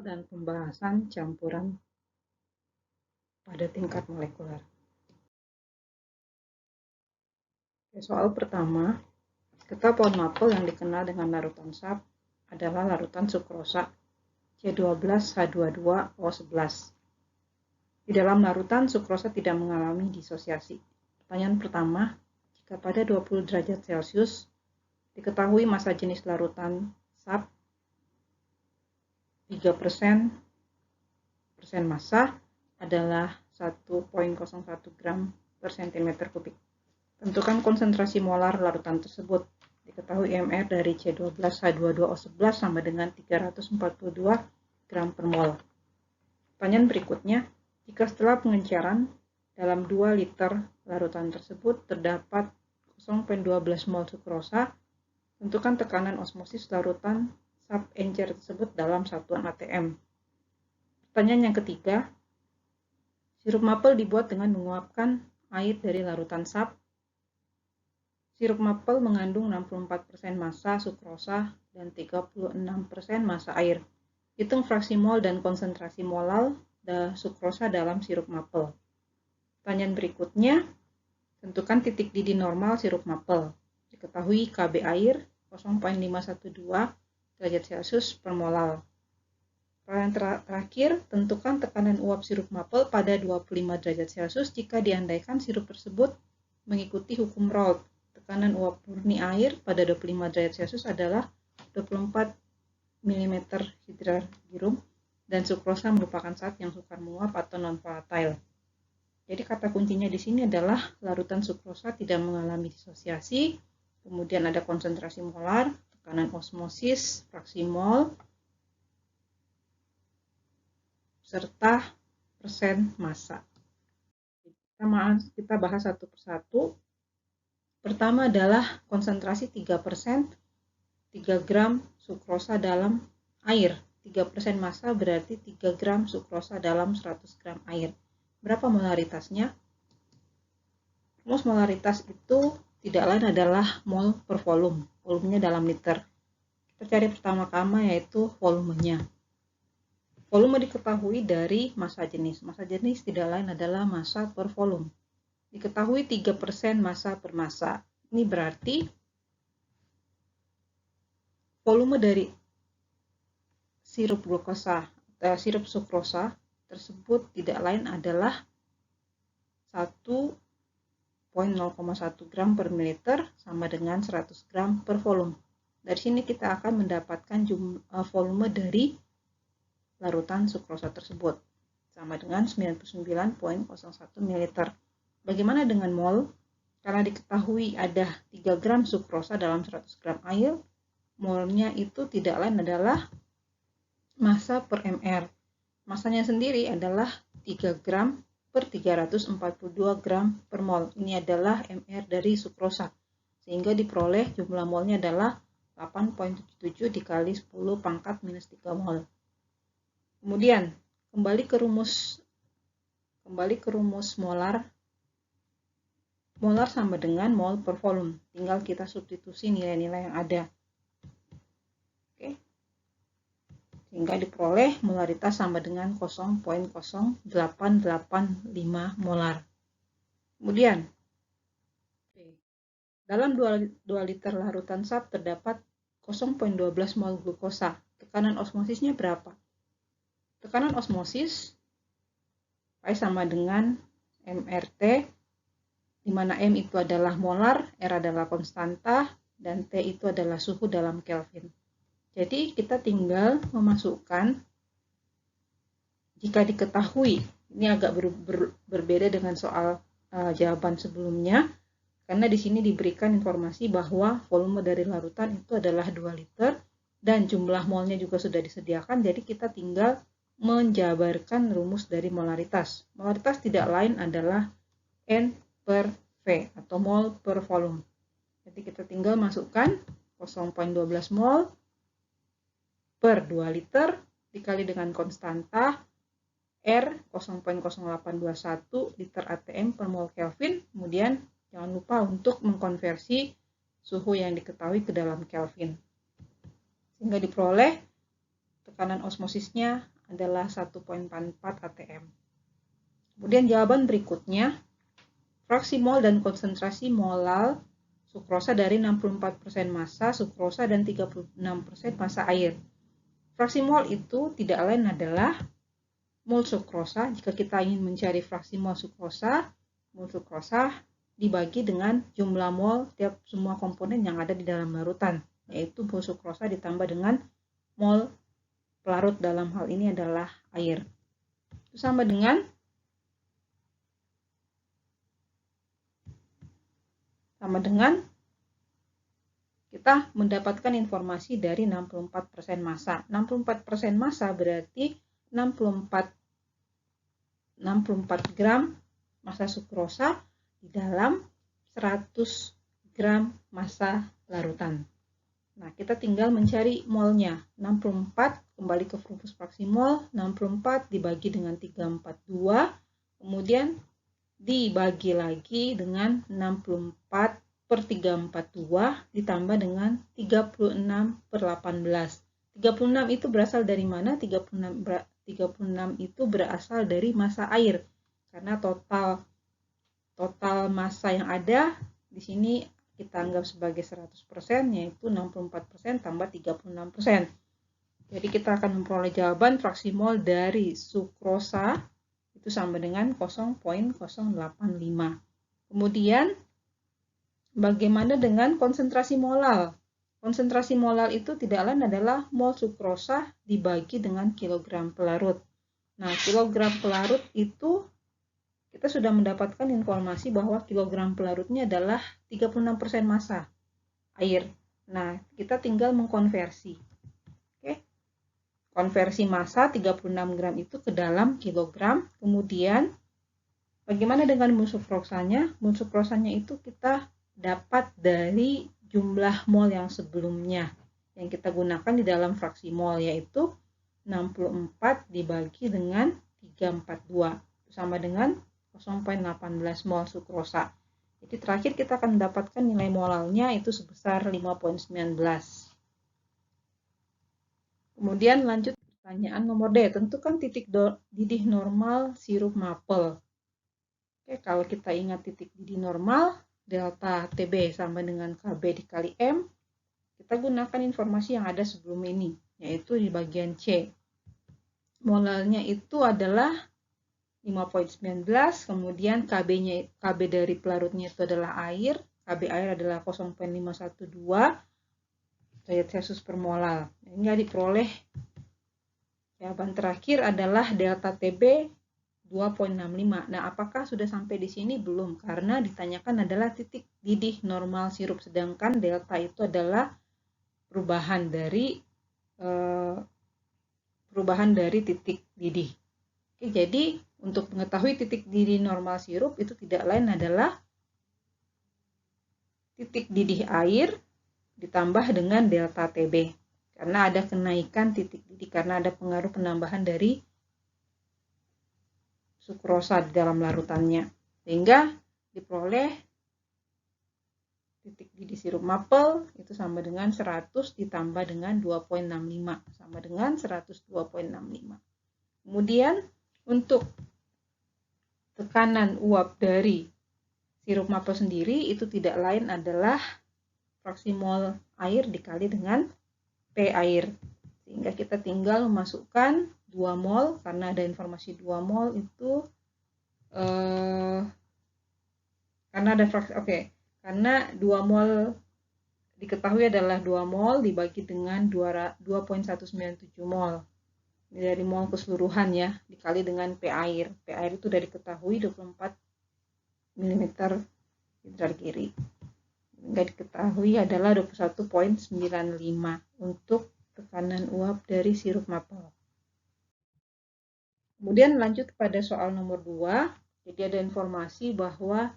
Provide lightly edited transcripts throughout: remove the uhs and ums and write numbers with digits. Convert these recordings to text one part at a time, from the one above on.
dan pembahasan campuran pada tingkat molekuler. Soal pertama, getah pohon mapel yang dikenal dengan larutan SAP adalah larutan sukrosa C12H22O11. Di dalam larutan, sukrosa tidak mengalami disosiasi. Pertanyaan pertama, jika pada 20 derajat Celcius diketahui massa jenis larutan SAP 3% massa adalah 1,01 gram per cm kubik. Tentukan konsentrasi molar larutan tersebut. Diketahui MR dari C12H22O11 sama dengan 342 gram per mol. Pertanyaan berikutnya, jika setelah pengenceran dalam 2 liter larutan tersebut terdapat 0,12 mol sukrosa, tentukan tekanan osmosis larutan SAP encer tersebut dalam satuan atm. Pertanyaan yang ketiga, sirup mapel dibuat dengan menguapkan air dari larutan SAP. Sirup mapel mengandung 64% massa sukrosa dan 36% massa air. Hitung fraksi mol dan konsentrasi molal sukrosa dalam sirup mapel. Pertanyaan berikutnya, tentukan titik didih normal sirup mapel. Diketahui Kb air 0,512 derajat Celcius per molal. Pertanyaan terakhir, tentukan tekanan uap sirup mapel pada 25 derajat Celcius jika diandaikan sirup tersebut mengikuti hukum Raoult. Tekanan uap murni air pada 25 derajat Celcius adalah 24 mm hidrogirum dan sukrosa merupakan zat yang sukar menguap atau non-volatile. Jadi kata kuncinya di sini adalah larutan sukrosa tidak mengalami disosiasi, kemudian ada konsentrasi molar, tekanan osmosis, fraksi mol, serta persen massa. Kita bahas satu persatu. Pertama adalah konsentrasi 3%, 3 gram sukrosa dalam air. 3% massa berarti 3 gram sukrosa dalam 100 gram air. Berapa molaritasnya? Rumus molaritas itu tidak lain adalah mol per volume. Volumenya dalam liter. Kita cari pertama-tama yaitu volumenya. Volume diketahui dari massa jenis. Massa jenis tidak lain adalah massa per volume. Diketahui 3% massa per massa. Ini berarti volume dari sirup sirup sukrosa tersebut tidak lain adalah 1,01 gram per mililiter sama dengan 100 gram per volume. Dari sini kita akan mendapatkan volume dari larutan sukrosa tersebut sama dengan 99,01 ml. Bagaimana dengan mol? Karena diketahui ada 3 gram sukrosa dalam 100 gram air, molnya itu tidak lain adalah massa per mr. Massanya sendiri adalah 3 gram per 342 gram per mol. Ini adalah mr dari sukrosa. Sehingga diperoleh jumlah molnya adalah 8,77 dikali 10 pangkat minus 3 mol. Kemudian kembali ke rumus molar. Molar sama dengan mol per volume. Tinggal kita substitusi nilai-nilai yang ada. Oke. Sehingga diperoleh molaritas sama dengan 0,0885 molar. Kemudian dalam 2 liter larutan SAP terdapat 0,12 mol glukosa. Tekanan osmosisnya berapa? Tekanan osmosis P sama dengan MRT, di mana M itu adalah molar, R adalah konstanta, dan T itu adalah suhu dalam Kelvin. Jadi kita tinggal memasukkan, jika diketahui, ini agak berbeda dengan soal jawaban sebelumnya, karena di sini diberikan informasi bahwa volume dari larutan itu adalah 2 liter, dan jumlah molnya juga sudah disediakan, jadi kita tinggal menjabarkan rumus dari molaritas. Molaritas tidak lain adalah N per V atau mol per volume. Jadi kita tinggal masukkan 0,12 mol per 2 liter dikali dengan konstanta R 0,0821 liter atm per mol Kelvin. Kemudian jangan lupa untuk mengkonversi suhu yang diketahui ke dalam Kelvin. Sehingga diperoleh tekanan osmosisnya adalah 1,44 atm. Kemudian jawaban berikutnya, fraksi mol dan konsentrasi molal sukrosa dari 64% massa sukrosa dan 36% massa air. Fraksi mol itu tidak lain adalah mol sukrosa. Jika kita ingin mencari fraksi mol sukrosa dibagi dengan jumlah mol tiap semua komponen yang ada di dalam larutan, yaitu mol sukrosa ditambah dengan mol pelarut, dalam hal ini adalah air. Itu sama dengan kita mendapatkan informasi dari 64% massa. 64% massa berarti 64 gram massa sukrosa di dalam 100 gram massa larutan. Nah, kita tinggal mencari molnya. 64 kembali ke rumus fraksi mol, 64 dibagi dengan 342, kemudian dibagi lagi dengan 64 per 342 ditambah dengan 36/18. 36 itu berasal dari mana? 36 itu berasal dari massa air. Karena total massa yang ada di sini kita anggap sebagai 100%, yaitu 64% tambah 36%. Jadi kita akan memperoleh jawaban fraksi mol dari sukrosa itu sama dengan 0,085. Kemudian bagaimana dengan konsentrasi molal? Konsentrasi molal itu tidak lain adalah mol sukrosa dibagi dengan kilogram pelarut. Nah, kilogram pelarut itu kita sudah mendapatkan informasi bahwa kilogram pelarutnya adalah 36% massa air. Nah, kita tinggal mengkonversi. Oke. Konversi massa 36 gram itu ke dalam kilogram. Kemudian bagaimana dengan mol sukrosanya? Mol sukrosanya itu kita dapat dari jumlah mol yang sebelumnya yang kita gunakan di dalam fraksi mol, yaitu 64 dibagi dengan 342 sama dengan 0,18 mol sukrosa. Jadi terakhir kita akan mendapatkan nilai molalnya itu sebesar 5,19. Kemudian lanjut pertanyaan nomor D, tentukan titik didih normal sirup maple. Oke, kalau kita ingat titik didih normal, delta TB sama dengan KB dikali M, kita gunakan informasi yang ada sebelum ini, yaitu di bagian C. Molalnya itu adalah 5,19, kemudian KB dari pelarutnya itu adalah air, KB air adalah 0,512 derajat Celcius per molal. Hingga diperoleh jawaban terakhir adalah delta TB 2,65. Nah, apakah sudah sampai di sini? Belum, karena ditanyakan adalah titik didih normal sirup, sedangkan delta itu adalah perubahan dari titik didih. Oke, jadi untuk mengetahui titik didih normal sirup itu tidak lain adalah titik didih air ditambah dengan delta TB. Karena ada kenaikan titik didih, karena ada pengaruh penambahan dari sukrosa di dalam larutannya. Sehingga diperoleh titik didih sirup maple itu sama dengan 100 ditambah dengan 2,65 sama dengan 102,65. Kemudian untuk tekanan uap dari sirup maple sendiri itu tidak lain adalah fraksi mol air dikali dengan P air. Sehingga kita tinggal memasukkan 2 mol, karena ada informasi 2 mol itu karena 2 mol diketahui adalah 2 mol dibagi dengan 2,197 mol. Ini dari mol keseluruhan ya, dikali dengan P air. P air itu dari diketahui 24 mm hidrar kiri. Nggak diketahui adalah 21,95 untuk tekanan uap dari sirup maple. Kemudian lanjut pada soal nomor 2. Jadi ada informasi bahwa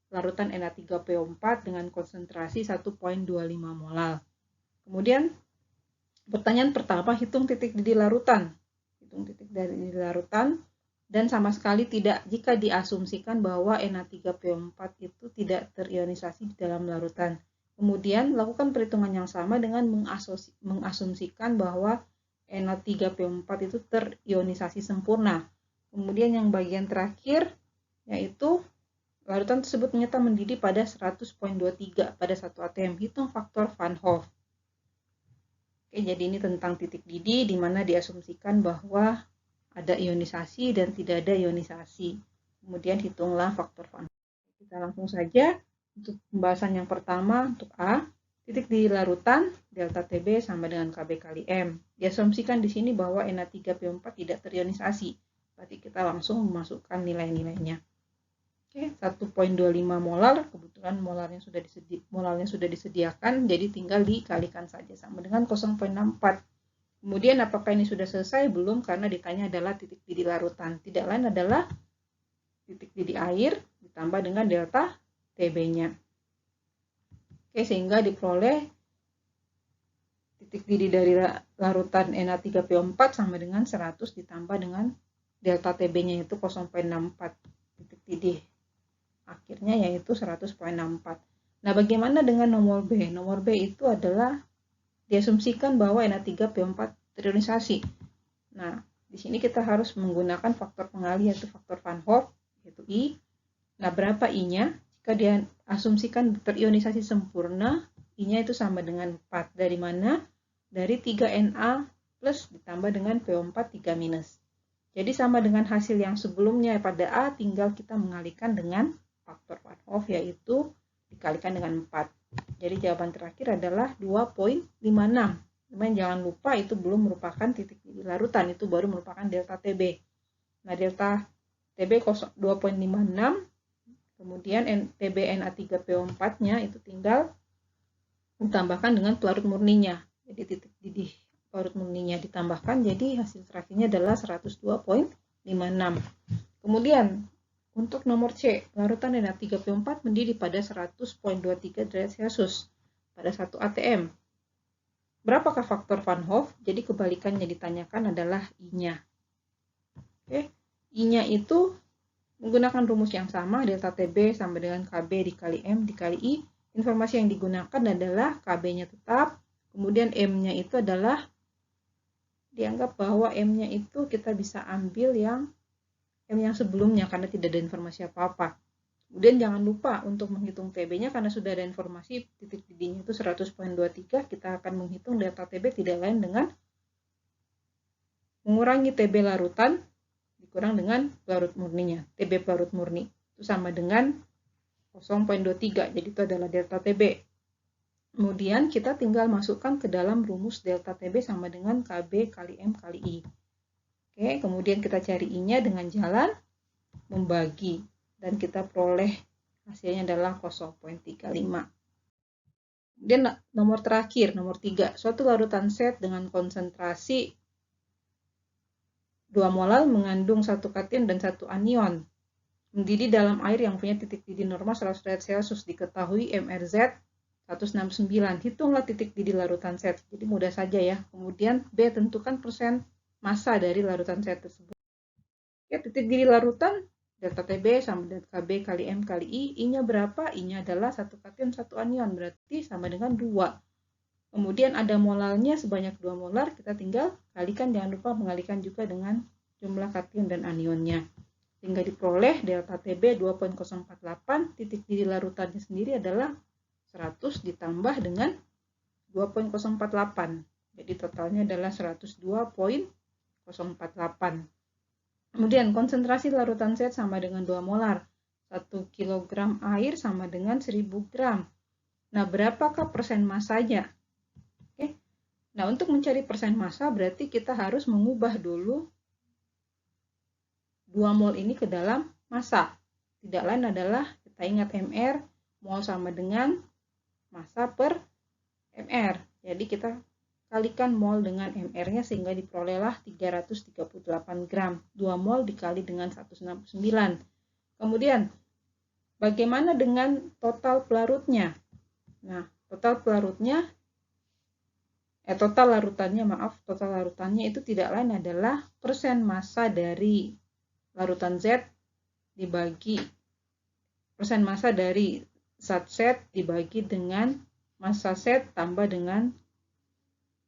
larutan Na3PO4 dengan konsentrasi 1,25 molal. Kemudian pertanyaan pertama, hitung titik didih larutan. Hitung titik dari larutan. Dan sama sekali tidak jika diasumsikan bahwa Na3PO4 itu tidak terionisasi di dalam larutan. Kemudian lakukan perhitungan yang sama dengan mengasumsikan bahwa Na3PO4 itu terionisasi sempurna. Kemudian yang bagian terakhir yaitu larutan tersebut ternyata mendidih pada 100.23 pada 1 atm. Hitung faktor Van Hoff. Oke, jadi ini tentang titik didih di mana diasumsikan bahwa ada ionisasi dan tidak ada ionisasi. Kemudian hitunglah faktor Van Hoff. Kita langsung saja untuk pembahasan yang pertama untuk A. Titik didih larutan delta TB sama dengan KB kali M. Diasumsikan di sini bahwa Na3PO4 tidak terionisasi. Berarti kita langsung memasukkan nilai-nilainya. Oke, 1.25 molar, kebetulan molarnya sudah disediakan, jadi tinggal dikalikan saja sama dengan 0.64. Kemudian apakah ini sudah selesai? Belum, karena ditanya adalah titik didih larutan. Tidak lain adalah titik didih air ditambah dengan delta TB-nya. Oke, sehingga diperoleh titik didih dari larutan Na3PO4 sama dengan 100 ditambah dengan delta TB-nya yaitu 0.64 titik didih. Akhirnya yaitu 100.64. Nah, bagaimana dengan nomor B? Nomor B itu adalah diasumsikan bahwa Na3PO4 terionisasi. Nah, di sini kita harus menggunakan faktor pengali yaitu faktor Van Hoff yaitu I. Nah, berapa I-nya? Jika diasumsikan terionisasi sempurna, I-nya itu sama dengan 4. Dari mana? Dari 3Na plus ditambah dengan PO4 3-. Jadi sama dengan hasil yang sebelumnya pada A, tinggal kita mengalihkan dengan faktor Van Hoff yaitu dikalikan dengan 4. Jadi jawaban terakhir adalah 2.56. Teman jangan lupa itu belum merupakan titik didih larutan, itu baru merupakan delta TB. Nah, delta TB 2.56, kemudian TB Na3PO4-nya itu tinggal ditambahkan dengan pelarut murninya. Jadi titik didih pelarut murninya ditambahkan, jadi hasil terakhirnya adalah 102.56. Kemudian untuk nomor C, larutan Na3PO4 mendidih pada 100.23 derajat Celcius pada 1 atm. Berapakah faktor Van Hoff? Jadi kebalikannya ditanyakan adalah I-nya. Oke, I-nya itu menggunakan rumus yang sama, delta TB sama dengan KB dikali M dikali I. Informasi yang digunakan adalah KB-nya tetap, kemudian M-nya itu adalah dianggap bahwa M-nya itu kita bisa ambil yang M yang sebelumnya karena tidak ada informasi apa-apa. Kemudian jangan lupa untuk menghitung TB-nya karena sudah ada informasi titik didihnya itu 100.23, kita akan menghitung delta TB tidak lain dengan mengurangi TB larutan dikurang dengan pelarut murninya. TB pelarut murni itu sama dengan 0.23, jadi itu adalah delta TB. Kemudian kita tinggal masukkan ke dalam rumus delta TB sama dengan KB kali M kali I. Oke, kemudian kita cari I-nya dengan jalan membagi dan kita peroleh hasilnya adalah 0.35. Kemudian nomor terakhir, nomor 3, suatu larutan SET dengan konsentrasi 2 molar mengandung 1 kation dan 1 anion. Mendidih dalam air yang punya titik didih normal 100 derajat Celcius, diketahui MRZ 169. Hitunglah titik didih larutan SET. Jadi mudah saja ya. Kemudian B, tentukan persen massa dari larutan SET tersebut. Ya, titik didih larutan delta TB sama dengan KB kali M kali I. I-nya berapa? I-nya adalah 1 kation 1 anion, berarti sama dengan 2. Kemudian ada molalnya sebanyak 2 molar, kita tinggal kalikan, jangan lupa mengalihkan juga dengan jumlah kation dan anionnya. Sehingga diperoleh delta TB 2.048, titik didih larutannya sendiri adalah 100 ditambah dengan 2.048. Jadi totalnya adalah 102.048. Kemudian konsentrasi larutan SET sama dengan 2 molar. 1 kg air sama dengan 1000 gram. Nah, berapakah persen massanya? Oke. Nah, untuk mencari persen massa berarti kita harus mengubah dulu 2 mol ini ke dalam massa. Tidak lain adalah kita ingat MR, mol sama dengan massa per MR. Jadi kita kalikan mol dengan MR-nya sehingga diperolehlah 338 gram. 2 mol dikali dengan 169. Kemudian, bagaimana dengan total pelarutnya? Nah, total larutannya itu tidak lain adalah persen massa dari larutan Z dibagi persen massa dari zat Z dibagi dengan massa Z tambah dengan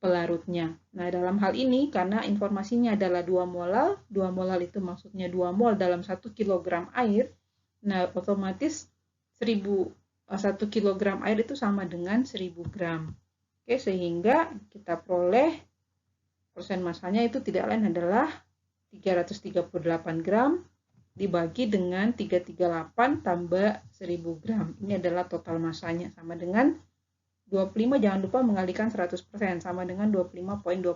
pelarutnya. Nah, dalam hal ini karena informasinya adalah 2 molal itu maksudnya 2 mol dalam 1 kg air, nah otomatis 1 kg air itu sama dengan 1000 gram. Oke, sehingga kita peroleh persen masanya itu tidak lain adalah 338 gram dibagi dengan 338 tambah 1000 gram. Ini adalah total masanya sama dengan 25, jangan lupa mengalikan 100%, sama dengan 25,25.